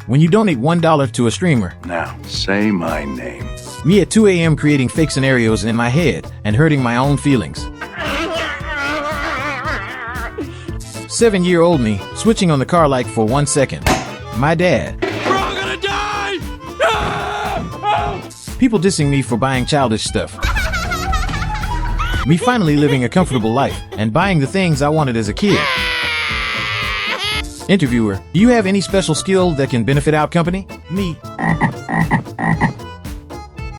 When you donate $1 to a streamer. Now, say my name. Me at 2 a.m. creating fake scenarios in my head and hurting my own feelings. 7-year-old me switching on the car like for 1 second. My dad. We're all gonna die! People dissing me for buying childish stuff. Me finally living a comfortable life and buying the things I wanted as a kid. Interviewer, do you have any special skill that can benefit our company? Me.